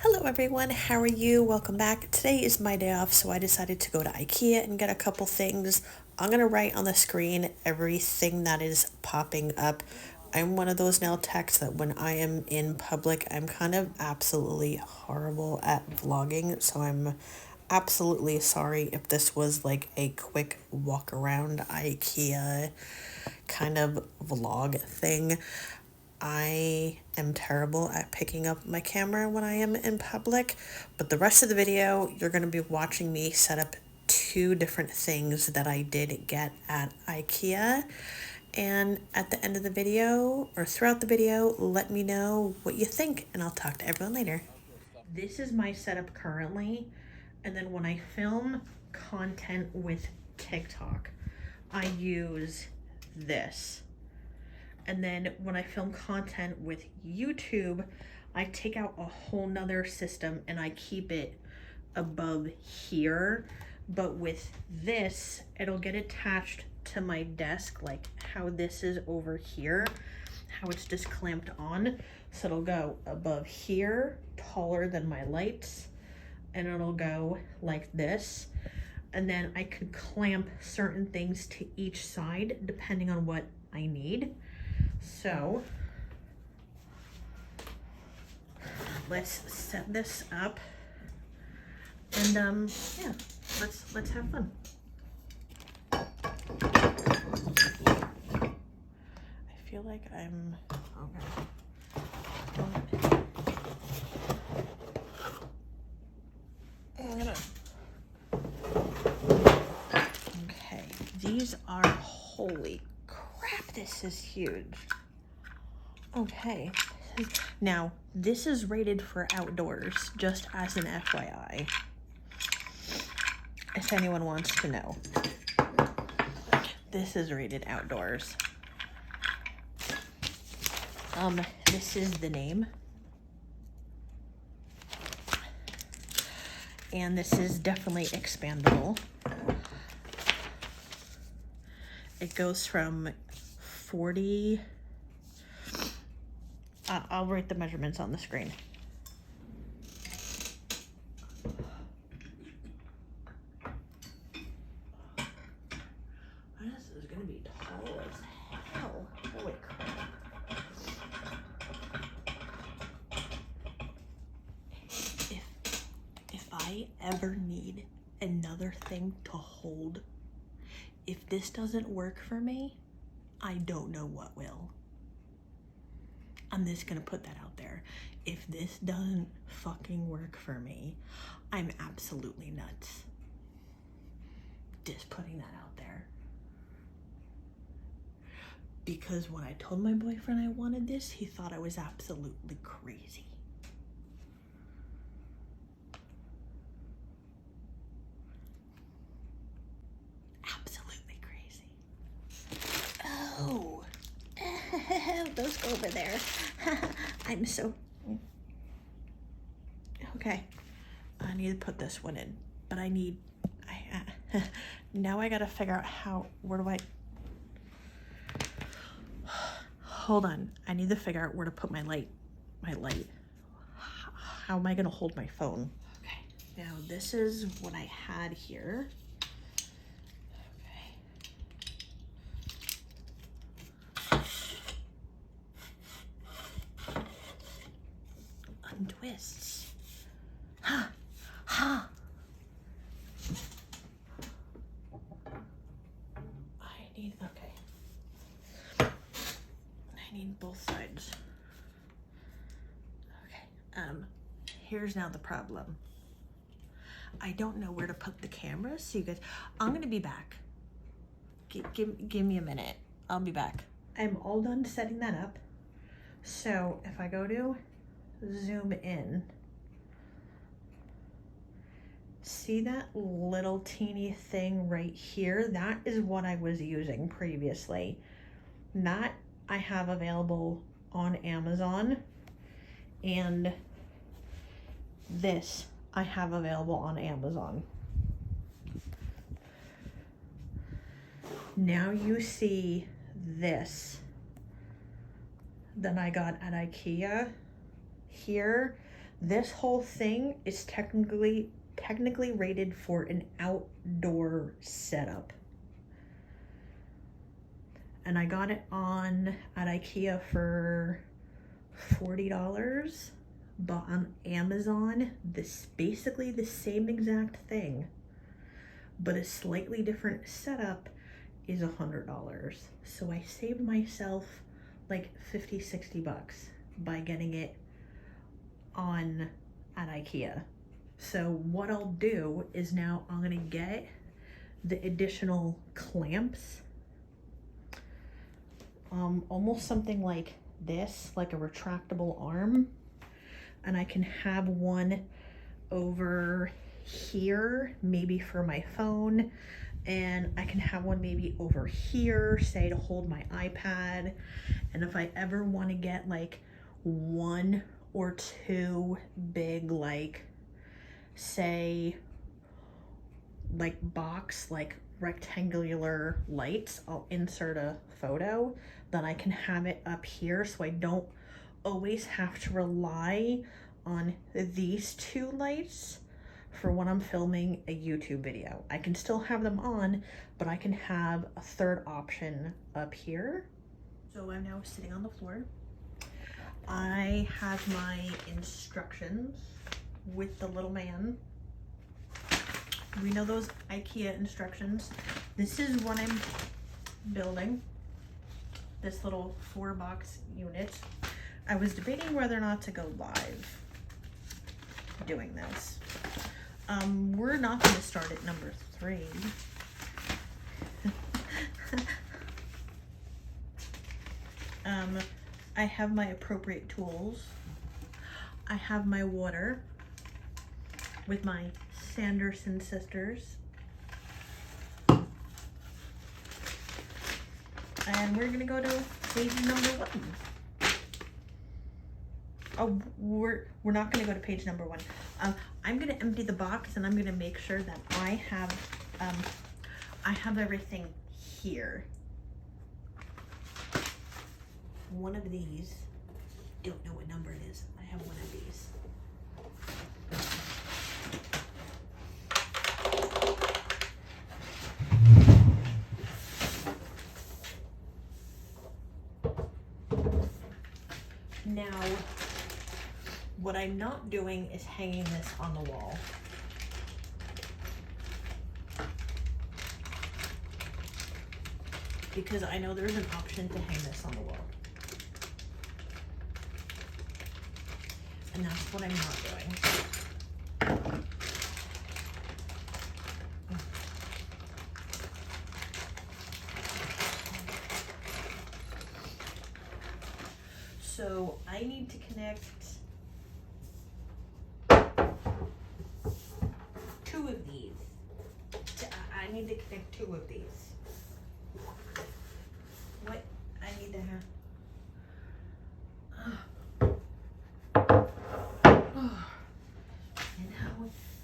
Hello everyone, how are you? Welcome back. Today is my day off, so I decided to go to IKEA and get a couple things. I'm going to write on the screen everything that is popping up. I'm one of those nail techs that when I am in public, I'm kind of absolutely horrible at vlogging, so I'm absolutely sorry if this was like a quick walk around IKEA kind of vlog thing. I am terrible at picking up my camera when I am in public, but the rest of the video, you're going to be watching me set up two different things that I did get at IKEA. And at the end of the video, or throughout the video, let me know what you think, and I'll talk to everyone later. This is my setup currently, and then when I film content with TikTok, I use this. And then when I film content with YouTube, I take out a whole nother system and I keep it above here. But with this, it'll get attached to my desk, like how this is over here, how it's just clamped on. So it'll go above here, taller than my lights, and it'll go like this. And then I could clamp certain things to each side depending on what I need. So let's set this up and yeah, let's have fun. I feel like I'm okay. These are, holy crap, this is huge. Okay, now this is rated for outdoors, just as an FYI, if anyone wants to know. This is rated outdoors. This is the name. And this is definitely expandable. It goes from 40... I'll write the measurements on the screen. This is gonna be tall as hell. Holy crap. If I ever need another thing to hold, if this doesn't work for me, I don't know what will. I'm just gonna put that out there. If this doesn't fucking work for me, I'm absolutely nuts. Just putting that out there. Because when I told my boyfriend I wanted this, he thought I was absolutely crazy. Absolutely crazy. Oh. Those go over there. I'm so... Okay. I need to put this one in, but I need... now I gotta figure out how... Where do I... Hold on. I need to figure out where to put my light. How am I gonna hold my phone? Okay. Now this is what I had here. Untwists. Ha! Ha! I need both sides. Okay. Here's now the problem. I don't know where to put the camera, so you guys, I'm gonna be back. Give me a minute. I'll be back. I'm all done setting that up. So if I go to zoom in, see that little teeny thing right here? That is what I was using previously. That I have available on Amazon, and this I have available on Amazon. Now you see this that I got at IKEA here. This whole thing is technically rated for an outdoor setup. And I got it at IKEA for $40, but on Amazon, this basically the same exact thing, but a slightly different setup is $100. So I saved myself like 50, 60 bucks by getting it at IKEA. So what I'll do is now I'm gonna get the additional clamps, almost something like this, like a retractable arm, and I can have one over here maybe for my phone, and I can have one maybe over here, say to hold my iPad. And if I ever want to get like one or two big, like say like box, like rectangular lights, I'll insert a photo, then I can have it up here so I don't always have to rely on these two lights for when I'm filming a YouTube video. I can still have them on, but I can have a third option up here. So I'm now sitting on the floor. I have my instructions with the little man. We know those IKEA instructions. This is what I'm building, this little 4-box unit. I was debating whether or not to go live doing this. We're not going to start at number 3. I have my appropriate tools. I have my water with my Sanderson sisters. And we're gonna go to page number 1. Oh, we're not gonna go to page number 1. I'm gonna empty the box and I'm gonna make sure that I have everything here. One of these, don't know what number it is. I have one of these. Now, what I'm not doing is hanging this on the wall. Because I know there's an option to hang this on the wall. And that's what I'm not doing. So I need to connect 2 of these. I need to connect 2 of these. What I need to have. And how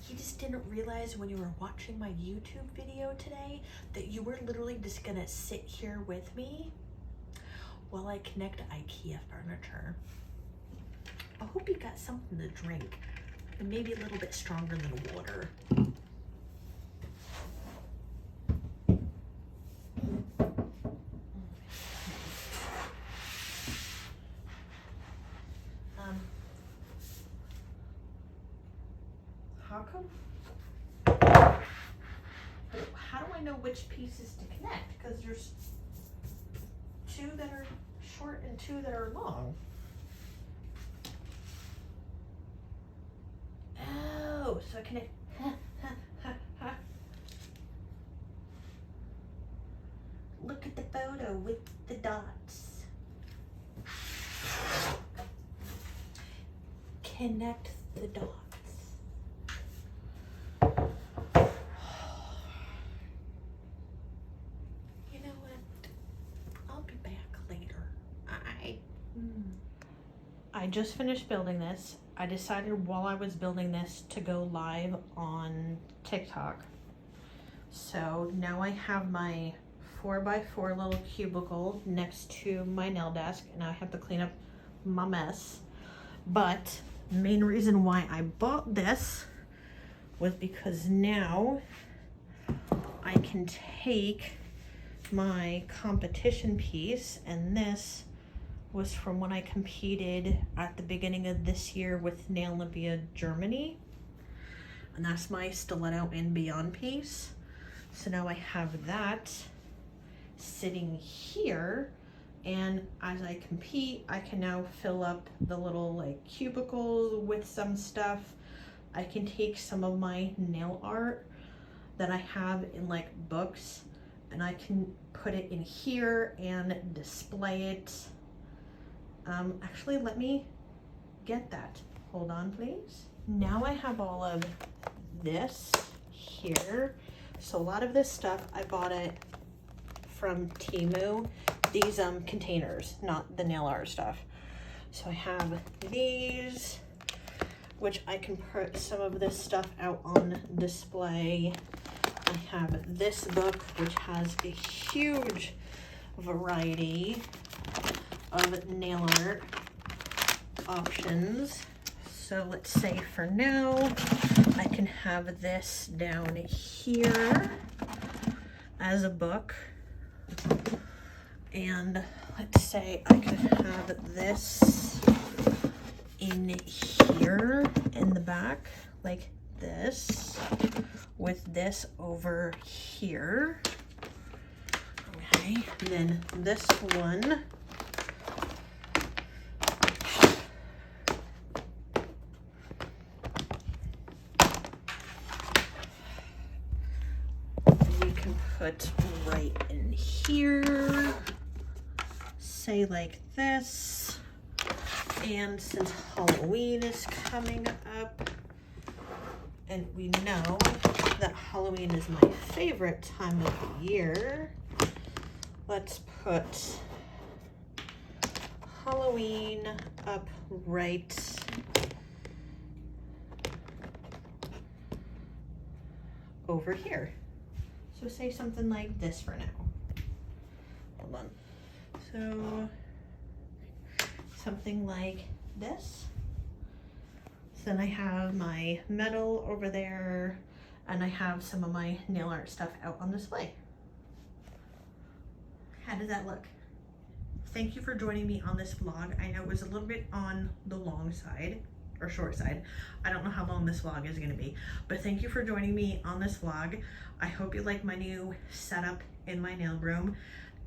you just didn't realize when you were watching my YouTube video today that you were literally just gonna sit here with me while I connect IKEA furniture. I hope you got something to drink, and maybe a little bit stronger than water. How come? How do I know which pieces to connect? Because there's 2 that are short and 2 that are long. Oh, so I connect. Look at the photo with the dots. Connect the dots. I just finished building this. I decided while I was building this to go live on TikTok. So now I have my 4x4 little cubicle next to my nail desk, and I have to clean up my mess. But The main reason why I bought this was because now I can take my competition piece, and this was from when I competed at the beginning of this year with Nail Olympia Germany, and that's my stiletto and beyond piece. So now I have that sitting here, and as I compete, I can now fill up the little like cubicles with some stuff. I can take some of my nail art that I have in like books, and I can put it in here and display it. Actually, let me get that. Hold on, please. Now I have all of this here. So a lot of this stuff, I bought it from Temu. These containers, not the nail art stuff. So I have these, which I can put some of this stuff out on display. I have this book, which has a huge variety of nail art options. So let's say for now, I can have this down here as a book. And let's say I could have this in here in the back, like this, with this over here. Okay, and then this one, we can put right in here, say like this. And since Halloween is coming up, and we know that Halloween is my favorite time of the year, let's put Halloween up right over here. So say something like this for now. Hold on. So something like this. So then I have my metal over there, and I have some of my nail art stuff out on display. How does that look? Thank you for joining me on this vlog. I know it was a little bit on the long side, or short side. I don't know how long this vlog is gonna be, but thank you for joining me on this vlog. I hope you like my new setup in my nail room.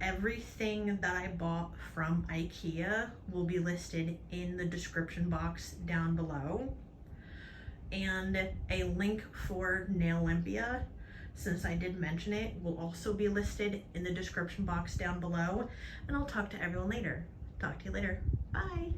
Everything that I bought from IKEA will be listed in the description box down below. And a link for Nail Olympia, since I did mention it, will also be listed in the description box down below. And I'll talk to everyone later. Talk to you later. Bye.